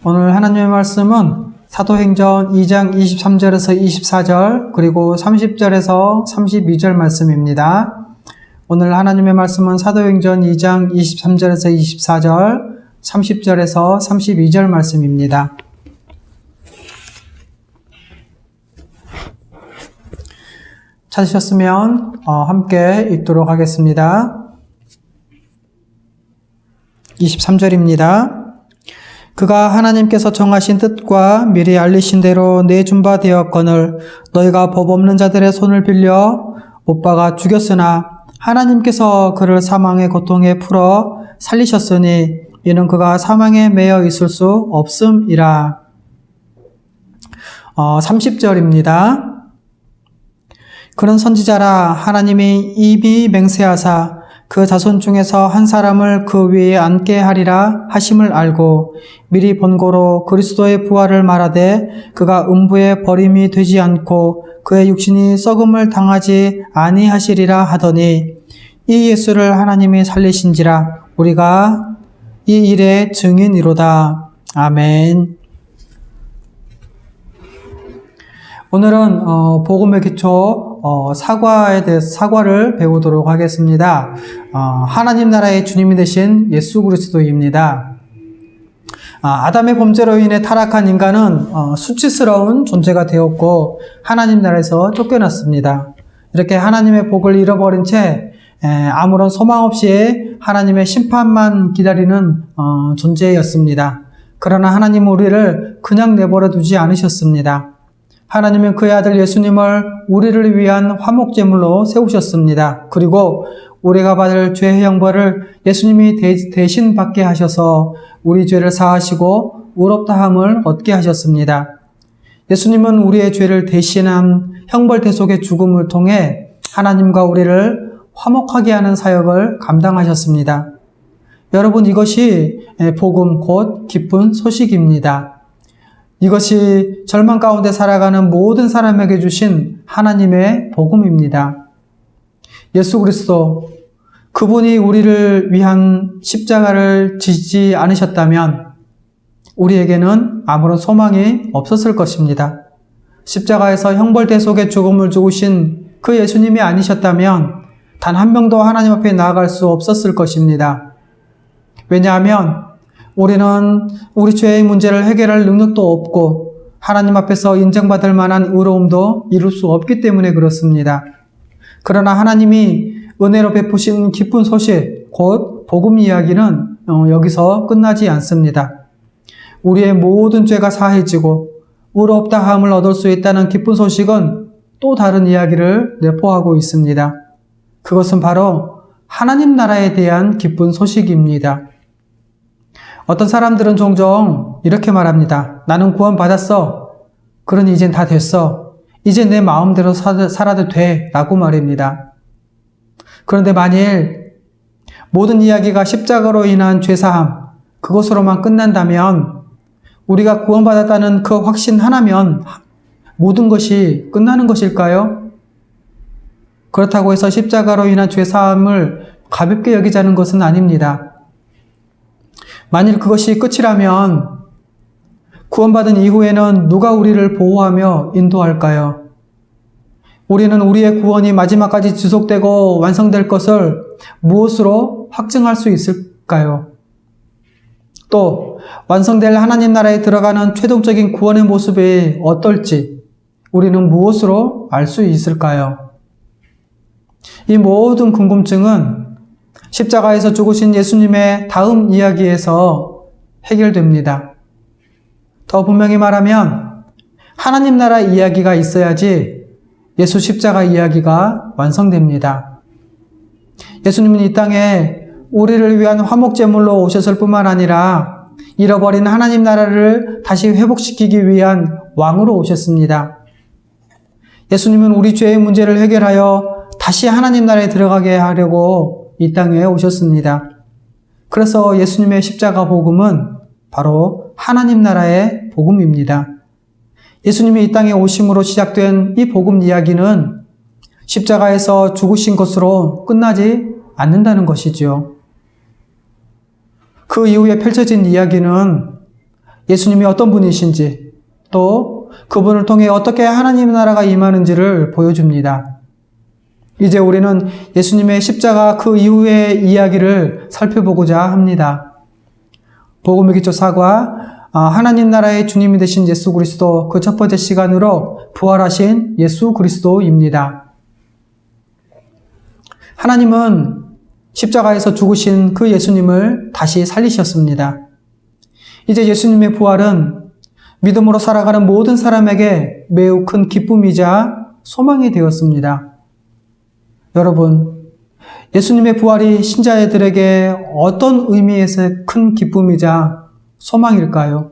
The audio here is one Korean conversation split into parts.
오늘 하나님의 말씀은 사도행전 2장 23절에서 24절 그리고 30절에서 32절 말씀입니다. 오늘 하나님의 말씀은 사도행전 2장 23절에서 24절, 30절에서 32절 말씀입니다. 찾으셨으면 함께 읽도록 하겠습니다. 23절입니다. 그가 하나님께서 정하신 뜻과 미리 알리신 대로 내준 바 되었거늘 너희가 법 없는 자들의 손을 빌려 못 박아 죽였으나 하나님께서 그를 사망의 고통에 풀어 살리셨으니 이는 그가 사망에 매여 있을 수 없음이라. 30절입니다. 그런 선지자라 하나님이 입이 맹세하사 그 자손 중에서 한 사람을 그 위에 앉게 하리라 하심을 알고 미리 본고로 그리스도의 부활을 말하되 그가 음부에 버림이 되지 않고 그의 육신이 썩음을 당하지 아니하시리라 하더니 이 예수를 하나님이 살리신지라 우리가 이 일의 증인이로다. 아멘. 오늘은 복음의 기초 사과에 대해서 사과를 배우도록 하겠습니다. 하나님 나라의 주님이 되신 예수 그리스도입니다. 아담의 범죄로 인해 타락한 인간은 수치스러운 존재가 되었고 하나님 나라에서 쫓겨났습니다. 이렇게 하나님의 복을 잃어버린 채 아무런 소망 없이 하나님의 심판만 기다리는 존재였습니다. 그러나 하나님은 우리를 그냥 내버려 두지 않으셨습니다. 하나님은 그의 아들 예수님을 우리를 위한 화목제물로 세우셨습니다. 그리고 우리가 받을 죄의 형벌을 예수님이 대신 받게 하셔서 우리 죄를 사하시고 의롭다함을 얻게 하셨습니다. 예수님은 우리의 죄를 대신한 형벌 대속의 죽음을 통해 하나님과 우리를 화목하게 하는 사역을 감당하셨습니다. 여러분, 이것이 복음 곧 기쁜 소식입니다. 이것이 절망 가운데 살아가는 모든 사람에게 주신 하나님의 복음입니다. 예수 그리스도, 그분이 우리를 위한 십자가를 지지 않으셨다면 우리에게는 아무런 소망이 없었을 것입니다. 십자가에서 형벌 대속의 죽음을 죽으신 그 예수님이 아니셨다면 단 한 명도 하나님 앞에 나아갈 수 없었을 것입니다. 왜냐하면 우리는 우리 죄의 문제를 해결할 능력도 없고 하나님 앞에서 인정받을 만한 의로움도 이룰 수 없기 때문에 그렇습니다. 그러나 하나님이 은혜로 베푸신 기쁜 소식, 곧 복음 이야기는 여기서 끝나지 않습니다. 우리의 모든 죄가 사해지고 의롭다함을 얻을 수 있다는 기쁜 소식은 또 다른 이야기를 내포하고 있습니다. 그것은 바로 하나님 나라에 대한 기쁜 소식입니다. 어떤 사람들은 종종 이렇게 말합니다. 나는 구원받았어. 그러니 이젠 다 됐어. 이제 내 마음대로 살아도 돼. 라고 말입니다. 그런데 만일 모든 이야기가 십자가로 인한 죄사함, 그것으로만 끝난다면 우리가 구원받았다는 그 확신 하나면 모든 것이 끝나는 것일까요? 그렇다고 해서 십자가로 인한 죄사함을 가볍게 여기자는 것은 아닙니다. 만일 그것이 끝이라면 구원받은 이후에는 누가 우리를 보호하며 인도할까요? 우리는 우리의 구원이 마지막까지 지속되고 완성될 것을 무엇으로 확증할 수 있을까요? 또 완성될 하나님 나라에 들어가는 최종적인 구원의 모습이 어떨지 우리는 무엇으로 알 수 있을까요? 이 모든 궁금증은 십자가에서 죽으신 예수님의 다음 이야기에서 해결됩니다. 더 분명히 말하면 하나님 나라 이야기가 있어야지 예수 십자가 이야기가 완성됩니다. 예수님은 이 땅에 우리를 위한 화목제물로 오셨을 뿐만 아니라 잃어버린 하나님 나라를 다시 회복시키기 위한 왕으로 오셨습니다. 예수님은 우리 죄의 문제를 해결하여 다시 하나님 나라에 들어가게 하려고 이 땅에 오셨습니다. 그래서 예수님의 십자가 복음은 바로 하나님 나라의 복음입니다. 예수님이 이 땅에 오심으로 시작된 이 복음 이야기는 십자가에서 죽으신 것으로 끝나지 않는다는 것이죠. 그 이후에 펼쳐진 이야기는 예수님이 어떤 분이신지, 또 그분을 통해 어떻게 하나님의 나라가 임하는지를 보여줍니다. 이제 우리는 예수님의 십자가 그 이후의 이야기를 살펴보고자 합니다. 복음의 기초 사과, 하나님 나라의 주님이 되신 예수 그리스도, 그 첫 번째 시간으로 부활하신 예수 그리스도입니다. 하나님은 십자가에서 죽으신 그 예수님을 다시 살리셨습니다. 이제 예수님의 부활은 믿음으로 살아가는 모든 사람에게 매우 큰 기쁨이자 소망이 되었습니다. 여러분, 예수님의 부활이 신자들에게 어떤 의미에서 큰 기쁨이자 소망일까요?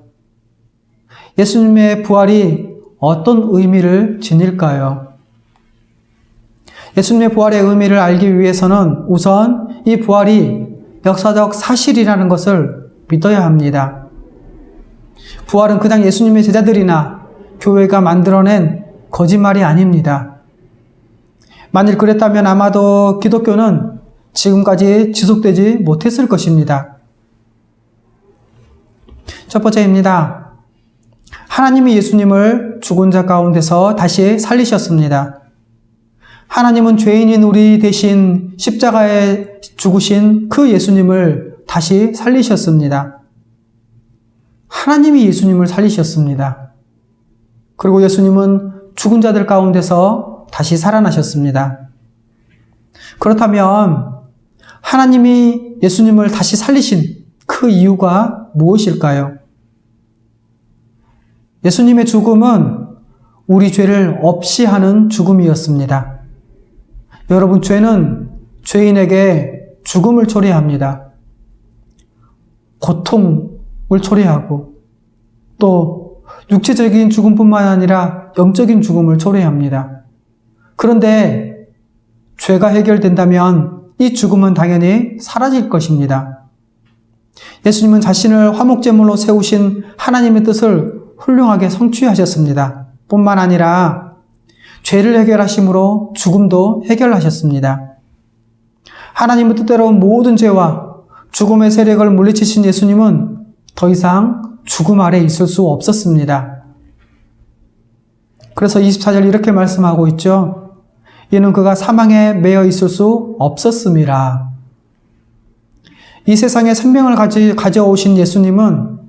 예수님의 부활이 어떤 의미를 지닐까요? 예수님의 부활의 의미를 알기 위해서는 우선 이 부활이 역사적 사실이라는 것을 믿어야 합니다. 부활은 그냥 예수님의 제자들이나 교회가 만들어낸 거짓말이 아닙니다. 만일 그랬다면 아마도 기독교는 지금까지 지속되지 못했을 것입니다. 첫 번째입니다. 하나님이 예수님을 죽은 자 가운데서 다시 살리셨습니다. 하나님은 죄인인 우리 대신 십자가에 죽으신 그 예수님을 다시 살리셨습니다. 하나님이 예수님을 살리셨습니다. 그리고 예수님은 죽은 자들 가운데서 다시 살아나셨습니다. 그렇다면 하나님이 예수님을 다시 살리신 그 이유가 무엇일까요? 예수님의 죽음은 우리 죄를 없이 하는 죽음이었습니다. 여러분, 죄는 죄인에게 죽음을 초래합니다. 고통을 초래하고 또 육체적인 죽음뿐만 아니라 영적인 죽음을 초래합니다. 그런데 죄가 해결된다면 이 죽음은 당연히 사라질 것입니다. 예수님은 자신을 화목제물로 세우신 하나님의 뜻을 훌륭하게 성취하셨습니다. 뿐만 아니라 죄를 해결하심으로 죽음도 해결하셨습니다. 하나님의 뜻대로 모든 죄와 죽음의 세력을 물리치신 예수님은 더 이상 죽음 아래 있을 수 없었습니다. 그래서 24절 이렇게 말씀하고 있죠. 이는 그가 사망에 매여 있을 수 없었음이라. 이 세상에 생명을 가져오신 예수님은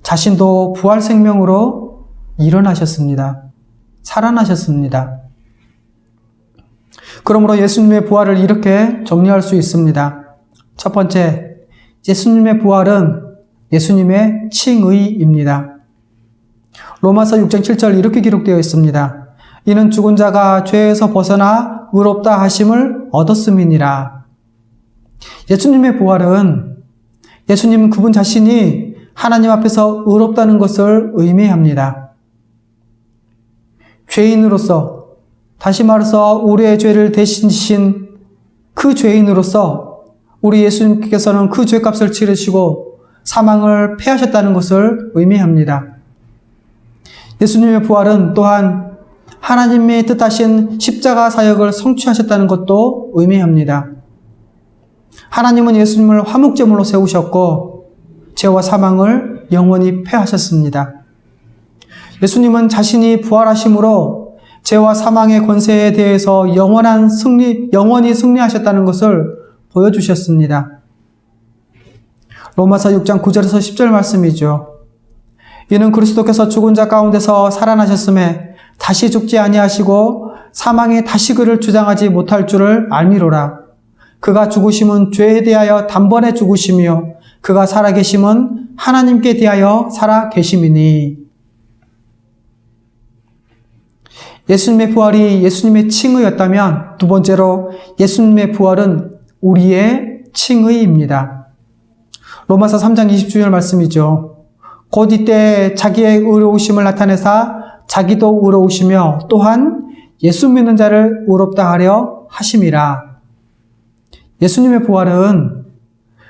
자신도 부활 생명으로 일어나셨습니다. 살아나셨습니다. 그러므로 예수님의 부활을 이렇게 정리할 수 있습니다. 첫 번째, 예수님의 부활은 예수님의 칭의입니다. 로마서 6장 7절 이렇게 기록되어 있습니다. 이는 죽은 자가 죄에서 벗어나 의롭다 하심을 얻었음이니라. 예수님의 부활은 예수님 그분 자신이 하나님 앞에서 의롭다는 것을 의미합니다. 죄인으로서, 다시 말해서 우리의 죄를 대신 지신 그 죄인으로서 우리 예수님께서는 그 죄값을 치르시고 사망을 패하셨다는 것을 의미합니다. 예수님의 부활은 또한 하나님이 뜻하신 십자가 사역을 성취하셨다는 것도 의미합니다. 하나님은 예수님을 화목제물로 세우셨고 죄와 사망을 영원히 패하셨습니다. 예수님은 자신이 부활하심으로 죄와 사망의 권세에 대해서 영원히 승리하셨다는 것을 보여주셨습니다. 로마서 6장 9절에서 10절 말씀이죠. 이는 그리스도께서 죽은 자 가운데서 살아나셨음에 다시 죽지 아니하시고 사망이 다시 그를 주장하지 못할 줄을 알미로라. 그가 죽으심은 죄에 대하여 단번에 죽으심이요 그가 살아계심은 하나님께 대하여 살아계심이니. 예수님의 부활이 예수님의 칭의였다면 두 번째로 예수님의 부활은 우리의 칭의입니다. 로마서 3장 20절 말씀이죠. 곧 이때 자기의 의로우심을 나타내사 자기도 의로우시며 또한 예수 믿는 자를 의롭다 하려 하심이라. 예수님의 부활은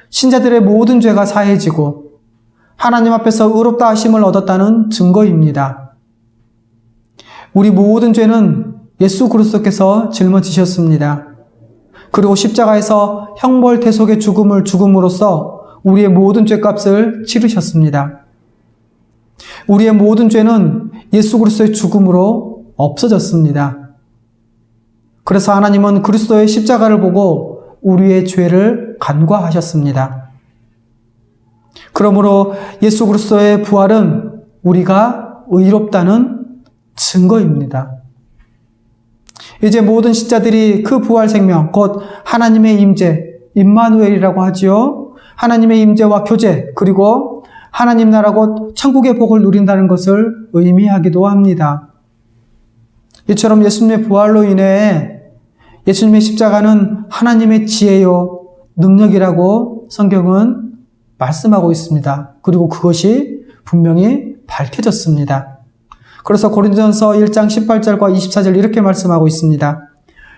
신자들의 모든 죄가 사해지고 하나님 앞에서 의롭다 하심을 얻었다는 증거입니다. 우리 모든 죄는 예수 그리스도께서 짊어지셨습니다. 그리고 십자가에서 형벌 대속의 죽음을 죽음으로써 우리의 모든 죄값을 치르셨습니다. 우리의 모든 죄는 예수 그리스도의 죽음으로 없어졌습니다. 그래서 하나님은 그리스도의 십자가를 보고 우리의 죄를 간과하셨습니다. 그러므로 예수 그리스도의 부활은 우리가 의롭다는 증거입니다. 이제 모든 신자들이 그 부활 생명, 곧 하나님의 임재, 임마누엘이라고 하지요. 하나님의 임재와 교제, 그리고 하나님 나라 곧 천국의 복을 누린다는 것을 의미하기도 합니다. 이처럼 예수님의 부활로 인해 예수님의 십자가는 하나님의 지혜요, 능력이라고 성경은 말씀하고 있습니다. 그리고 그것이 분명히 밝혀졌습니다. 그래서 고린도전서 1장 18절과 24절 이렇게 말씀하고 있습니다.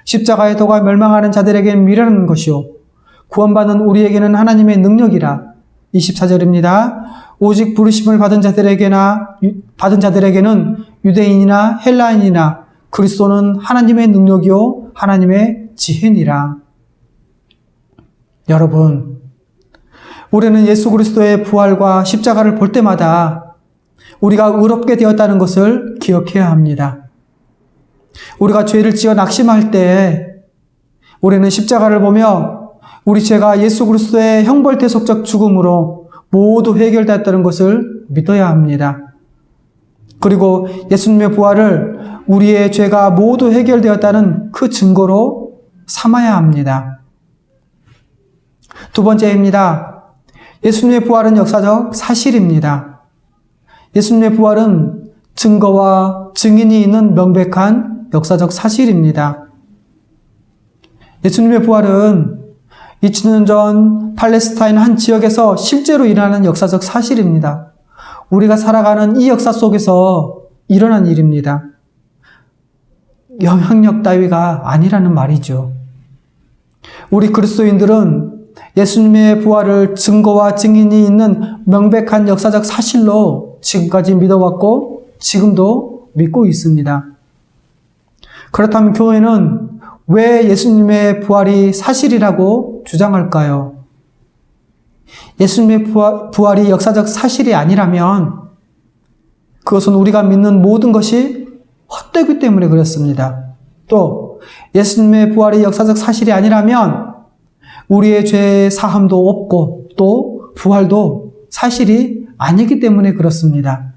십자가의 도가 멸망하는 자들에게는 미련한 것이요 구원받는 우리에게는 하나님의 능력이라. 24절입니다. 오직 부르심을 받은 자들에게는 유대인이나 헬라인이나 그리스도는 하나님의 능력이요 하나님의 지혜니라. 여러분, 우리는 예수 그리스도의 부활과 십자가를 볼 때마다 우리가 의롭게 되었다는 것을 기억해야 합니다. 우리가 죄를 지어 낙심할 때 우리는 십자가를 보며 우리 죄가 예수 그리스도의 형벌대속적 죽음으로 모두 해결됐다는 것을 믿어야 합니다. 그리고 예수님의 부활을 우리의 죄가 모두 해결되었다는 그 증거로 삼아야 합니다. 두 번째입니다. 예수님의 부활은 역사적 사실입니다. 예수님의 부활은 증거와 증인이 있는 명백한 역사적 사실입니다. 예수님의 부활은 2000년 전 팔레스타인 한 지역에서 실제로 일어나는 역사적 사실입니다. 우리가 살아가는 이 역사 속에서 일어난 일입니다. 영향력 따위가 아니라는 말이죠. 우리 그리스도인들은 예수님의 부활을 증거와 증인이 있는 명백한 역사적 사실로 지금까지 믿어왔고 지금도 믿고 있습니다. 그렇다면 교회는 왜 예수님의 부활이 사실이라고 주장할까요? 예수님의 부활이 역사적 사실이 아니라면 그것은 우리가 믿는 모든 것이 헛되기 때문에 그렇습니다. 또 예수님의 부활이 역사적 사실이 아니라면 우리의 죄 사함도 없고 또 부활도 사실이 아니기 때문에 그렇습니다.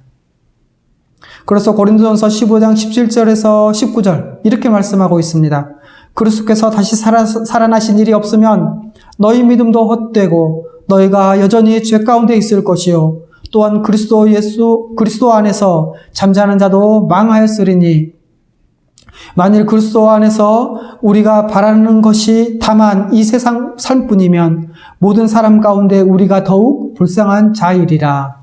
그래서 고린도전서 15장 17절에서 19절 이렇게 말씀하고 있습니다. 그리스도께서 다시 살아나신 일이 없으면 너희 믿음도 헛되고 너희가 여전히 죄 가운데 있을 것이요 또한 그리스도 안에서 잠자는 자도 망하였으리니 만일 그리스도 안에서 우리가 바라는 것이 다만 이 세상 삶뿐이면 모든 사람 가운데 우리가 더욱 불쌍한 자이리라.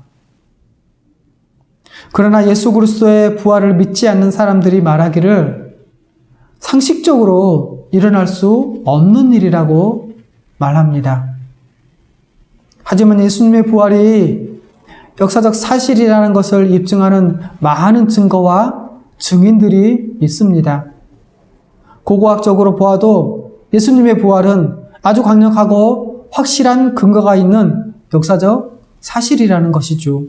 그러나 예수 그리스도의 부활을 믿지 않는 사람들이 말하기를 상식적으로 일어날 수 없는 일이라고 말합니다. 하지만 예수님의 부활이 역사적 사실이라는 것을 입증하는 많은 증거와 증인들이 있습니다. 고고학적으로 보아도 예수님의 부활은 아주 강력하고 확실한 근거가 있는 역사적 사실이라는 것이죠.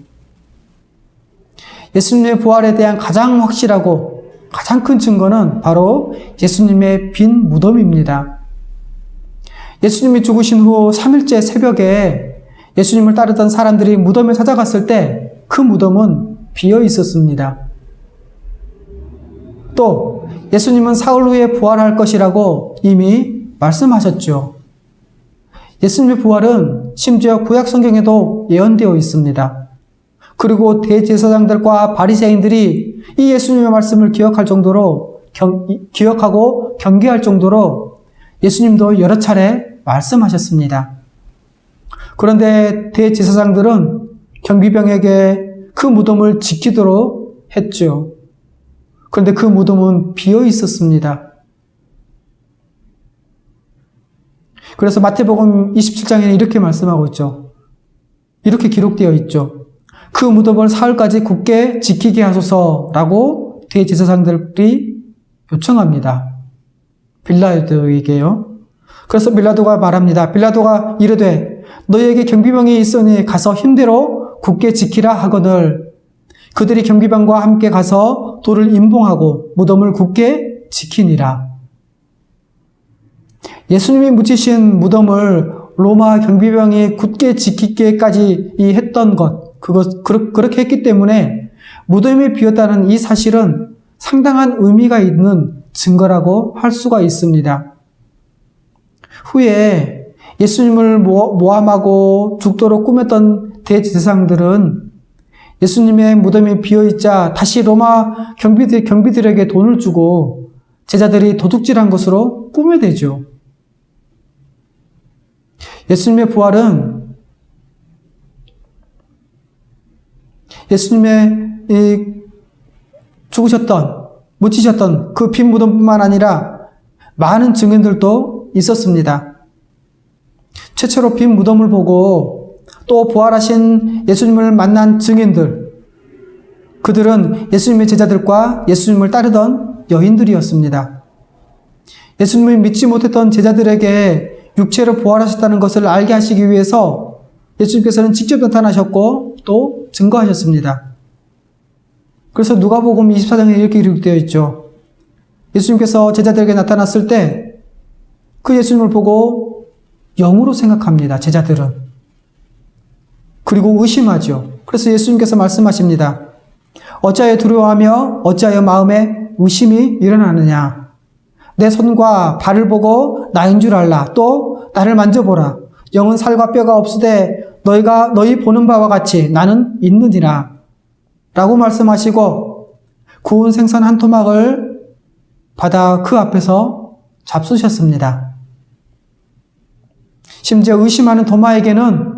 예수님의 부활에 대한 가장 확실하고 가장 큰 증거는 바로 예수님의 빈 무덤입니다. 예수님이 죽으신 후 3일째 새벽에 예수님을 따르던 사람들이 무덤에 찾아갔을 때 그 무덤은 비어 있었습니다. 또 예수님은 사흘 후에 부활할 것이라고 이미 말씀하셨죠. 예수님의 부활은 심지어 구약 성경에도 예언되어 있습니다. 그리고 대제사장들과 바리새인들이 이 예수님의 말씀을 기억하고 경계할 정도로 예수님도 여러 차례 말씀하셨습니다. 그런데 대제사장들은 경비병에게 그 무덤을 지키도록 했죠. 그런데 그 무덤은 비어 있었습니다. 그래서 마태복음 27장에는 이렇게 말씀하고 있죠. 이렇게 기록되어 있죠. 그 무덤을 사흘까지 굳게 지키게 하소서라고 대제사장들이 요청합니다. 빌라도에게요. 그래서 빌라도가 말합니다. 빌라도가 이르되 너희에게 경비병이 있으니 가서 힘대로 굳게 지키라 하거늘 그들이 경비병과 함께 가서 돌을 임봉하고 무덤을 굳게 지키니라. 예수님이 묻히신 무덤을 로마 경비병이 굳게 지키기까지 했던 것, 그렇게 했기 때문에 무덤이 비었다는 이 사실은 상당한 의미가 있는 증거라고 할 수가 있습니다. 후에 예수님을 모함하고 죽도록 꾸몄던 대제사장들은 예수님의 무덤이 비어있자 다시 로마 경비들에게 돈을 주고 제자들이 도둑질한 것으로 꾸며대죠. 예수님의 부활은 예수님의 죽으셨던, 묻히셨던 그 빈 무덤뿐만 아니라 많은 증인들도 있었습니다. 최초로 빈 무덤을 보고 또 부활하신 예수님을 만난 증인들, 그들은 예수님의 제자들과 예수님을 따르던 여인들이었습니다. 예수님을 믿지 못했던 제자들에게 육체로 부활하셨다는 것을 알게 하시기 위해서 예수님께서는 직접 나타나셨고 또 증거하셨습니다. 그래서 누가복음 24장에 이렇게 기록되어 있죠. 예수님께서 제자들에게 나타났을 때 그 예수님을 보고 영으로 생각합니다. 제자들은. 그리고 의심하죠. 그래서 예수님께서 말씀하십니다. 어찌하여 두려워하며 어찌하여 마음에 의심이 일어나느냐. 내 손과 발을 보고 나인 줄 알라. 또 나를 만져보라. 영은 살과 뼈가 없으되 너희 보는 바와 같이 나는 있느니라. 라고 말씀하시고 구운 생선 한 토막을 받아 그 앞에서 잡수셨습니다. 심지어 의심하는 도마에게는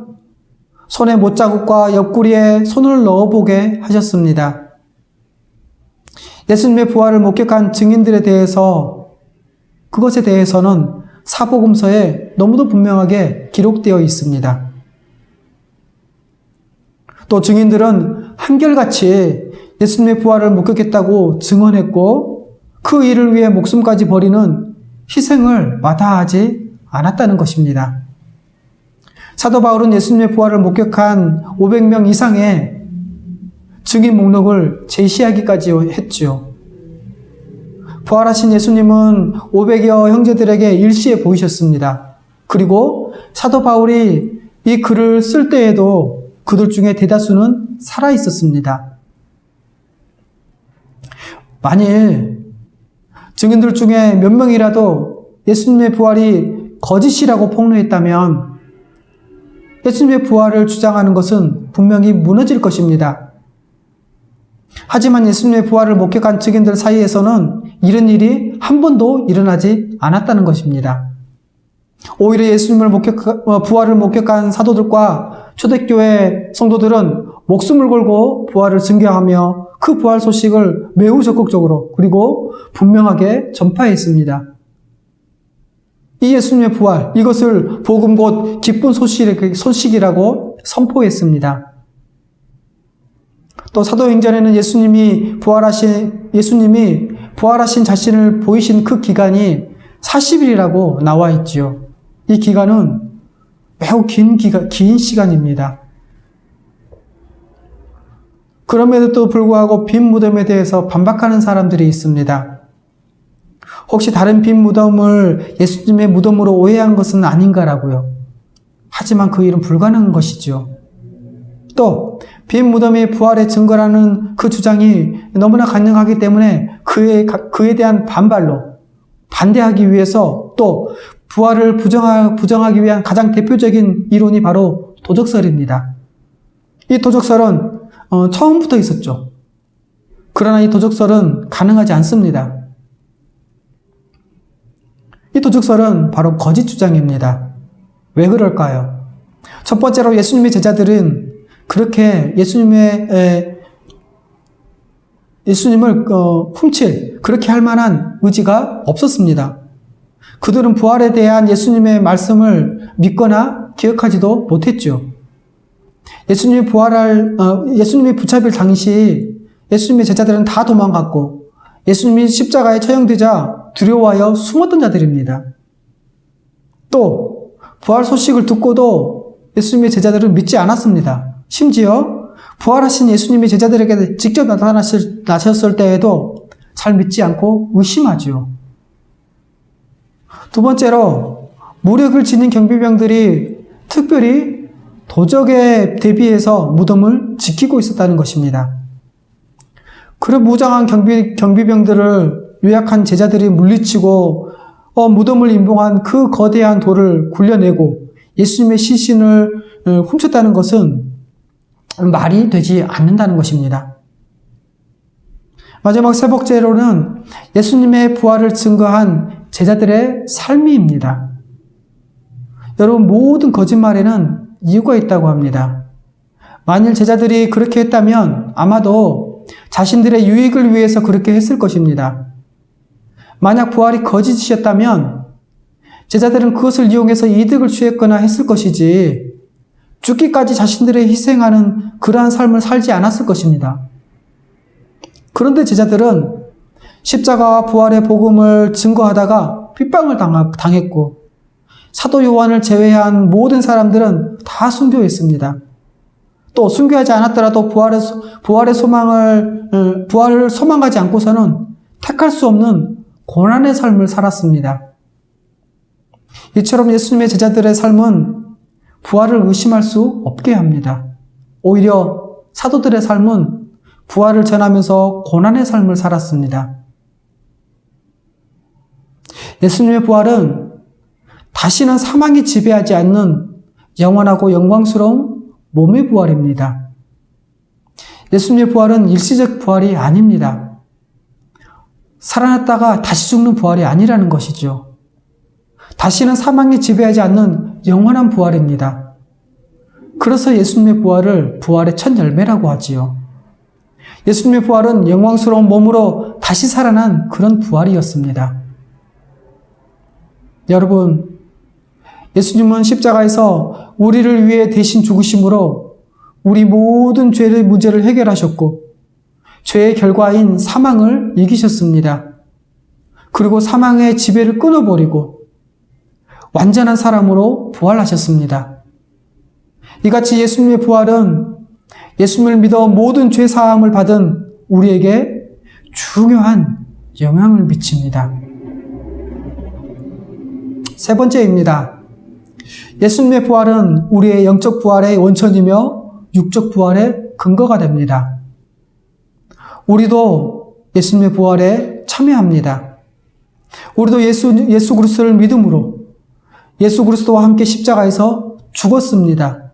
손에 못자국과 옆구리에 손을 넣어보게 하셨습니다. 예수님의 부활을 목격한 증인들에 대해서 그것에 대해서는 사복음서에 너무도 분명하게 기록되어 있습니다. 또 증인들은 한결같이 예수님의 부활을 목격했다고 증언했고 그 일을 위해 목숨까지 버리는 희생을 마다하지 않았다는 것입니다. 사도 바울은 예수님의 부활을 목격한 500명 이상의 증인 목록을 제시하기까지 했죠. 부활하신 예수님은 500여 형제들에게 일시에 보이셨습니다. 그리고 사도 바울이 이 글을 쓸 때에도 그들 중에 대다수는 살아 있었습니다. 만일 증인들 중에 몇 명이라도 예수님의 부활이 거짓이라고 폭로했다면 예수님의 부활을 주장하는 것은 분명히 무너질 것입니다. 하지만 예수님의 부활을 목격한 증인들 사이에서는 이런 일이 한 번도 일어나지 않았다는 것입니다. 오히려 예수님을 부활을 목격한 사도들과 초대교회 성도들은 목숨을 걸고 부활을 증거하며 그 부활 소식을 매우 적극적으로 그리고 분명하게 전파했습니다. 이 예수님의 부활, 이것을 복음 곧 기쁜 소식이라고 선포했습니다. 또 사도행전에는 예수님이 부활하신 자신을 보이신 그 기간이 40일이라고 나와 있지요. 이 기간은 매우 긴 시간입니다. 그럼에도 불구하고 빈 무덤에 대해서 반박하는 사람들이 있습니다. 혹시 다른 빈 무덤을 예수님의 무덤으로 오해한 것은 아닌가라고요. 하지만 그 일은 불가능한 것이죠. 또 빈 무덤이 부활의 증거라는 그 주장이 너무나 강력하기 때문에 그에 대한 반대하기 위해서 또 부활을 부정하기 위한 가장 대표적인 이론이 바로 도적설입니다. 이 도적설은 처음부터 있었죠. 그러나 이 도적설은 가능하지 않습니다. 이 도적설은 바로 거짓 주장입니다. 왜 그럴까요? 첫 번째로 예수님의 제자들은 그렇게 예수님을 훔칠 그렇게 할 만한 의지가 없었습니다. 그들은 부활에 대한 예수님의 말씀을 믿거나 기억하지도 못했죠. 예수님이 붙잡힐 당시 예수님의 제자들은 다 도망갔고 예수님이 십자가에 처형되자 두려워하여 숨었던 자들입니다. 또 부활 소식을 듣고도 예수님의 제자들은 믿지 않았습니다. 심지어 부활하신 예수님이 제자들에게 직접 나타나셨을 때에도 잘 믿지 않고 의심하죠. 두 번째로 무력을 지닌 경비병들이 특별히 도적에 대비해서 무덤을 지키고 있었다는 것입니다. 그런 무장한 경비병들을 유약한 제자들이 물리치고 무덤을 임봉한 그 거대한 돌을 굴려내고 예수님의 시신을 훔쳤다는 것은 말이 되지 않는다는 것입니다. 마지막 세 번째로는 예수님의 부활을 증거한 제자들의 삶입니다. 여러분, 모든 거짓말에는 이유가 있다고 합니다. 만일 제자들이 그렇게 했다면 아마도 자신들의 유익을 위해서 그렇게 했을 것입니다. 만약 부활이 거짓이었다면 제자들은 그것을 이용해서 이득을 취했거나 했을 것이지 죽기까지 자신들의 희생하는 그러한 삶을 살지 않았을 것입니다. 그런데 제자들은 십자가와 부활의 복음을 증거하다가 핍박을 당했고 사도 요한을 제외한 모든 사람들은 다 순교했습니다. 또 순교하지 않았더라도 부활을 소망하지 않고서는 택할 수 없는 고난의 삶을 살았습니다. 이처럼 예수님의 제자들의 삶은 부활을 의심할 수 없게 합니다. 오히려 사도들의 삶은 부활을 전하면서 고난의 삶을 살았습니다. 예수님의 부활은 다시는 사망이 지배하지 않는 영원하고 영광스러운 몸의 부활입니다. 예수님의 부활은 일시적 부활이 아닙니다. 살아났다가 다시 죽는 부활이 아니라는 것이죠. 다시는 사망이 지배하지 않는 영원한 부활입니다. 그래서 예수님의 부활을 부활의 첫 열매라고 하지요. 예수님의 부활은 영광스러운 몸으로 다시 살아난 그런 부활이었습니다. 여러분, 예수님은 십자가에서 우리를 위해 대신 죽으심으로 우리 모든 죄의 문제를 해결하셨고 죄의 결과인 사망을 이기셨습니다. 그리고 사망의 지배를 끊어버리고 완전한 사람으로 부활하셨습니다. 이같이 예수님의 부활은 예수님을 믿어 모든 죄 사함을 받은 우리에게 중요한 영향을 미칩니다. 세 번째입니다. 예수님의 부활은 우리의 영적 부활의 원천이며 육적 부활의 근거가 됩니다. 우리도 예수님의 부활에 참여합니다. 우리도 예수 그리스도를 믿음으로 예수 그리스도와 함께 십자가에서 죽었습니다.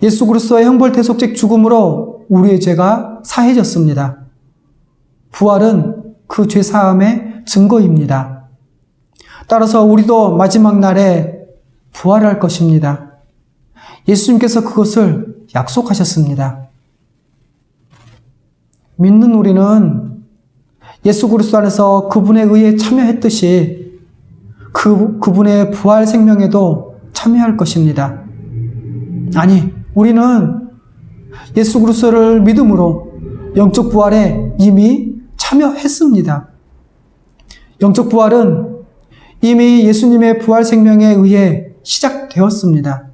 예수 그리스도의 형벌대속죄 죽음으로 우리의 죄가 사해졌습니다. 부활은 그 죄사함의 증거입니다. 따라서 우리도 마지막 날에 부활할 것입니다. 예수님께서 그것을 약속하셨습니다. 믿는 우리는 예수 그리스도 안에서 그분에 의해 참여했듯이 그분의 부활 생명에도 참여할 것입니다. 아니, 우리는 예수 그리스도를 믿음으로 영적 부활에 이미 참여했습니다. 영적 부활은 이미 예수님의 부활 생명에 의해 시작되었습니다.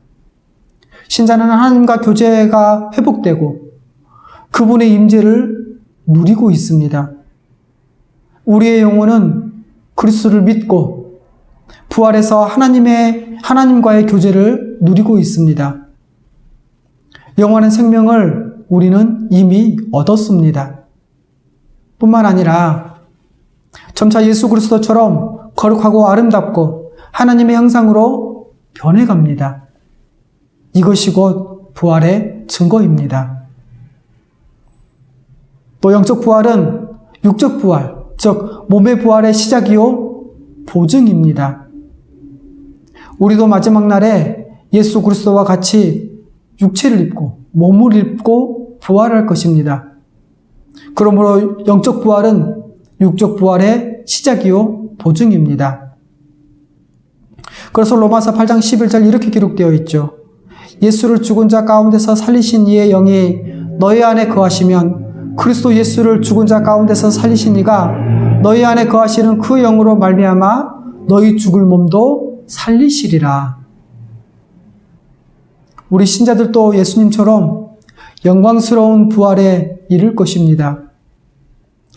신자는 하나님과 교제가 회복되고 그분의 임재를 누리고 있습니다. 우리의 영혼은 그리스도를 믿고 부활해서 하나님과의 교제를 누리고 있습니다. 영원한 생명을 우리는 이미 얻었습니다. 뿐만 아니라 점차 예수 그리스도처럼 거룩하고 아름답고 하나님의 형상으로 변해갑니다. 이것이 곧 부활의 증거입니다. 또 영적 부활은 육적 부활, 즉 몸의 부활의 시작이요 보증입니다. 우리도 마지막 날에 예수 그리스도와 같이 육체를 입고 몸을 입고 부활할 것입니다. 그러므로 영적 부활은 육적 부활의 시작이요 보증입니다. 그래서 로마서 8장 11절 이렇게 기록되어 있죠. 예수를 죽은 자 가운데서 살리신 이의 영이 너희 안에 거하시면 그리스도 예수를 죽은 자 가운데서 살리신 이가 너희 안에 거하시는 그 영으로 말미암아 너희 죽을 몸도 살리시리라. 우리 신자들도 예수님처럼 영광스러운 부활에 이를 것입니다.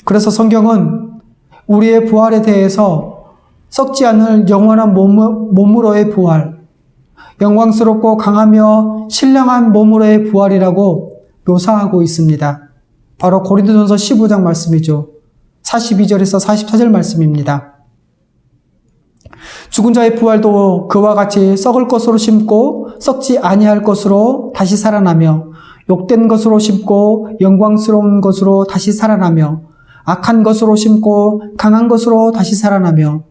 그래서 성경은 우리의 부활에 대해서 썩지 않을 영원한 몸으로의 부활, 영광스럽고 강하며 신령한 몸으로의 부활이라고 묘사하고 있습니다. 바로 고린도전서 15장 말씀이죠. 42절에서 44절 말씀입니다. 죽은 자의 부활도 그와 같이 썩을 것으로 심고 썩지 아니할 것으로 다시 살아나며, 욕된 것으로 심고 영광스러운 것으로 다시 살아나며, 악한 것으로 심고 강한 것으로 다시 살아나며,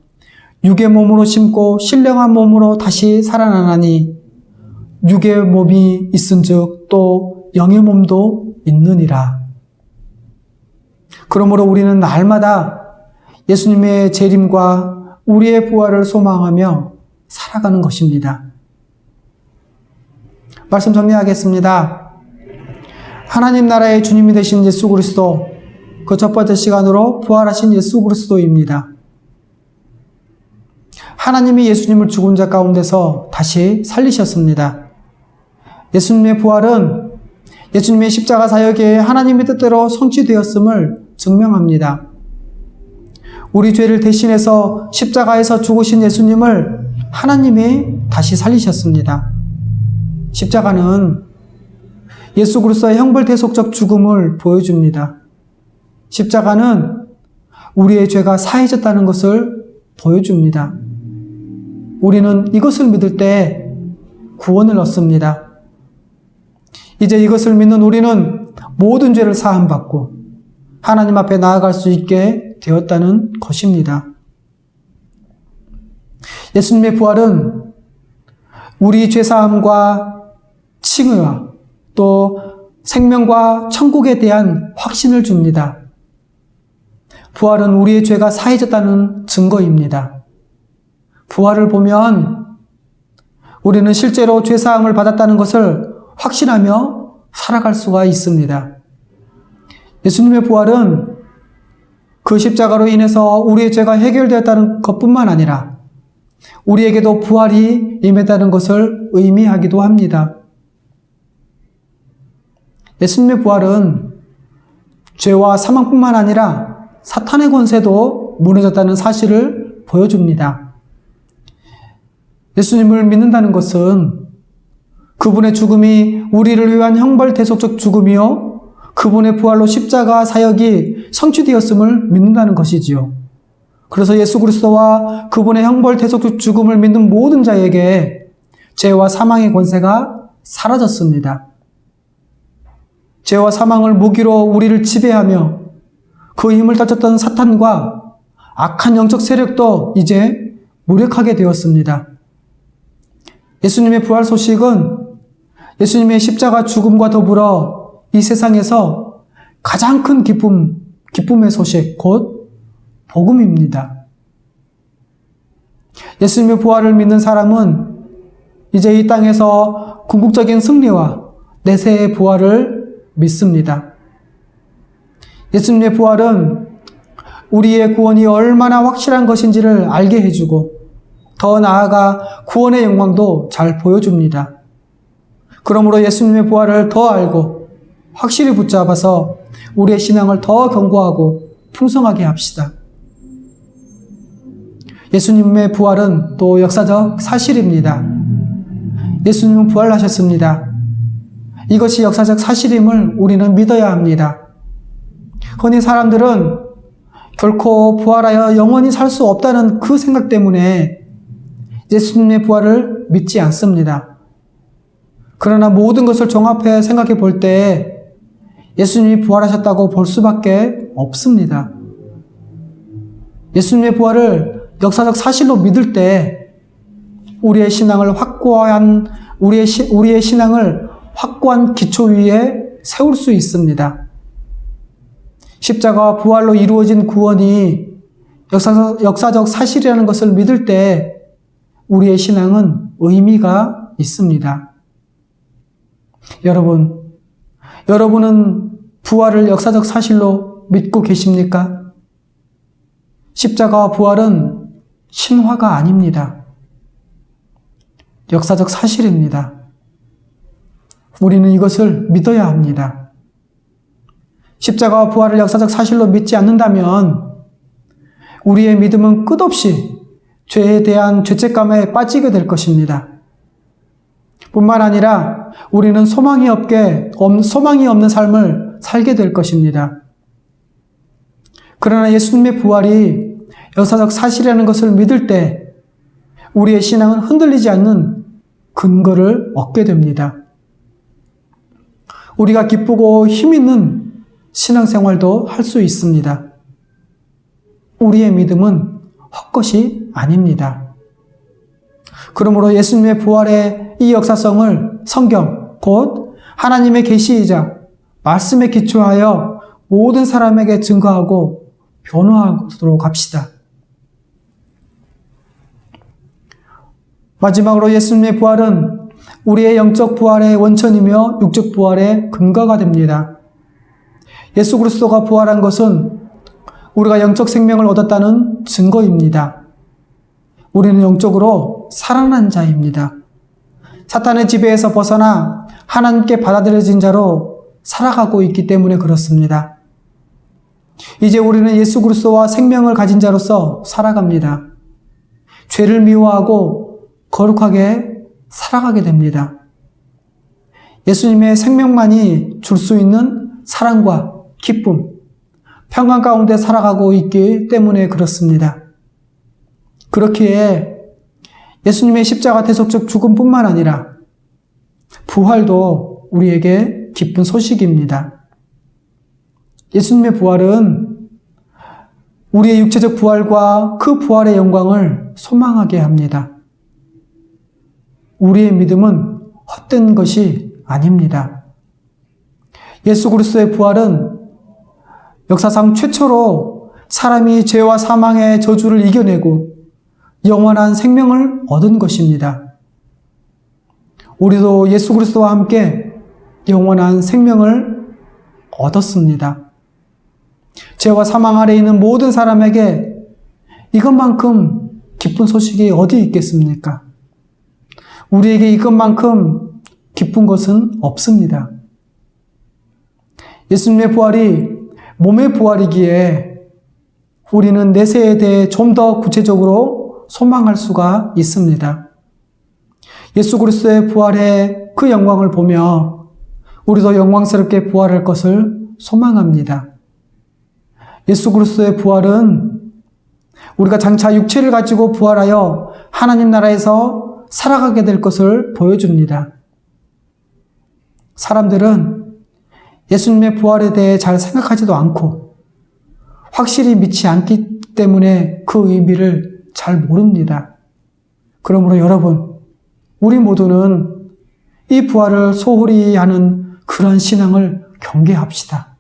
육의 몸으로 심고 신령한 몸으로 다시 살아나나니, 육의 몸이 있은즉 또 영의 몸도 있느니라. 그러므로 우리는 날마다 예수님의 재림과 우리의 부활을 소망하며 살아가는 것입니다. 말씀 정리하겠습니다. 하나님 나라의 주님이 되신 예수 그리스도, 그 첫 번째 시간으로 부활하신 예수 그리스도입니다. 하나님이 예수님을 죽은 자 가운데서 다시 살리셨습니다. 예수님의 부활은 예수님의 십자가 사역이 하나님의 뜻대로 성취되었음을 증명합니다. 우리 죄를 대신해서 십자가에서 죽으신 예수님을 하나님이 다시 살리셨습니다. 십자가는 예수 그리스도의 형벌대속적 죽음을 보여줍니다. 십자가는 우리의 죄가 사해졌다는 것을 보여줍니다. 우리는 이것을 믿을 때 구원을 얻습니다. 이제 이것을 믿는 우리는 모든 죄를 사함받고 하나님 앞에 나아갈 수 있게 되었다는 것입니다. 예수님의 부활은 우리 죄사함과 칭의와 또 생명과 천국에 대한 확신을 줍니다. 부활은 우리의 죄가 사해졌다는 증거입니다. 부활을 보면 우리는 실제로 죄사함을 받았다는 것을 확신하며 살아갈 수가 있습니다. 예수님의 부활은 그 십자가로 인해서 우리의 죄가 해결되었다는 것뿐만 아니라 우리에게도 부활이 임했다는 것을 의미하기도 합니다. 예수님의 부활은 죄와 사망뿐만 아니라 사탄의 권세도 무너졌다는 사실을 보여줍니다. 예수님을 믿는다는 것은 그분의 죽음이 우리를 위한 형벌 대속적 죽음이요, 그분의 부활로 십자가 사역이 성취되었음을 믿는다는 것이지요. 그래서 예수 그리스도와 그분의 형벌 대속적 죽음을 믿는 모든 자에게 죄와 사망의 권세가 사라졌습니다. 죄와 사망을 무기로 우리를 지배하며 그 힘을 떨쳤던 사탄과 악한 영적 세력도 이제 무력하게 되었습니다. 예수님의 부활 소식은 예수님의 십자가 죽음과 더불어 이 세상에서 가장 큰 기쁨의 소식, 곧 복음입니다. 예수님의 부활을 믿는 사람은 이제 이 땅에서 궁극적인 승리와 내세의 부활을 믿습니다. 예수님의 부활은 우리의 구원이 얼마나 확실한 것인지를 알게 해주고 더 나아가 구원의 영광도 잘 보여줍니다. 그러므로 예수님의 부활을 더 알고 확실히 붙잡아서 우리의 신앙을 더 견고하고 풍성하게 합시다. 예수님의 부활은 또 역사적 사실입니다. 예수님은 부활하셨습니다. 이것이 역사적 사실임을 우리는 믿어야 합니다. 흔히 사람들은 결코 부활하여 영원히 살 수 없다는 그 생각 때문에 예수님의 부활을 믿지 않습니다. 그러나 모든 것을 종합해 생각해 볼 때 예수님이 부활하셨다고 볼 수밖에 없습니다. 예수님의 부활을 역사적 사실로 믿을 때 우리의 신앙을 확고한 기초 위에 세울 수 있습니다. 십자가와 부활로 이루어진 구원이 역사적 사실이라는 것을 믿을 때 우리의 신앙은 의미가 있습니다. 여러분은 부활을 역사적 사실로 믿고 계십니까? 십자가와 부활은 신화가 아닙니다. 역사적 사실입니다. 우리는 이것을 믿어야 합니다. 십자가와 부활을 역사적 사실로 믿지 않는다면 우리의 믿음은 끝없이 죄에 대한 죄책감에 빠지게 될 것입니다. 뿐만 아니라 우리는 소망이 없는 삶을 살게 될 것입니다. 그러나 예수님의 부활이 역사적 사실이라는 것을 믿을 때 우리의 신앙은 흔들리지 않는 근거를 얻게 됩니다. 우리가 기쁘고 힘있는 신앙생활도 할 수 있습니다. 우리의 믿음은 헛것이 아닙니다. 그러므로 예수님의 부활의 이 역사성을 성경, 곧 하나님의 계시이자 말씀에 기초하여 모든 사람에게 증거하고 변호하도록 합시다. 마지막으로 예수님의 부활은 우리의 영적 부활의 원천이며 육적 부활의 근거가 됩니다. 예수 그리스도가 부활한 것은 우리가 영적 생명을 얻었다는 증거입니다. 우리는 영적으로 살아난 자입니다. 사탄의 지배에서 벗어나 하나님께 받아들여진 자로 살아가고 있기 때문에 그렇습니다. 이제 우리는 예수 그리스도와 생명을 가진 자로서 살아갑니다. 죄를 미워하고 거룩하게 살아가게 됩니다. 예수님의 생명만이 줄 수 있는 사랑과 기쁨, 평강 가운데 살아가고 있기 때문에 그렇습니다. 그렇기에 예수님의 십자가 대속적 죽음뿐만 아니라 부활도 우리에게 기쁜 소식입니다. 예수님의 부활은 우리의 육체적 부활과 그 부활의 영광을 소망하게 합니다. 우리의 믿음은 헛된 것이 아닙니다. 예수 그리스도의 부활은 역사상 최초로 사람이 죄와 사망의 저주를 이겨내고 영원한 생명을 얻은 것입니다. 우리도 예수 그리스도와 함께 영원한 생명을 얻었습니다. 죄와 사망 아래에 있는 모든 사람에게 이것만큼 기쁜 소식이 어디 있겠습니까? 우리에게 이것만큼 기쁜 것은 없습니다. 예수님의 부활이 몸의 부활이기에 우리는 내세에 대해 좀 더 구체적으로 소망할 수가 있습니다. 예수 그리스도의 부활의 그 영광을 보며 우리도 영광스럽게 부활할 것을 소망합니다. 예수 그리스도의 부활은 우리가 장차 육체를 가지고 부활하여 하나님 나라에서 살아가게 될 것을 보여줍니다. 사람들은 예수님의 부활에 대해 잘 생각하지도 않고 확실히 믿지 않기 때문에 그 의미를 잘 모릅니다. 그러므로 여러분, 우리 모두는 이 부활을 소홀히 하는 그러한 신앙을 경계합시다.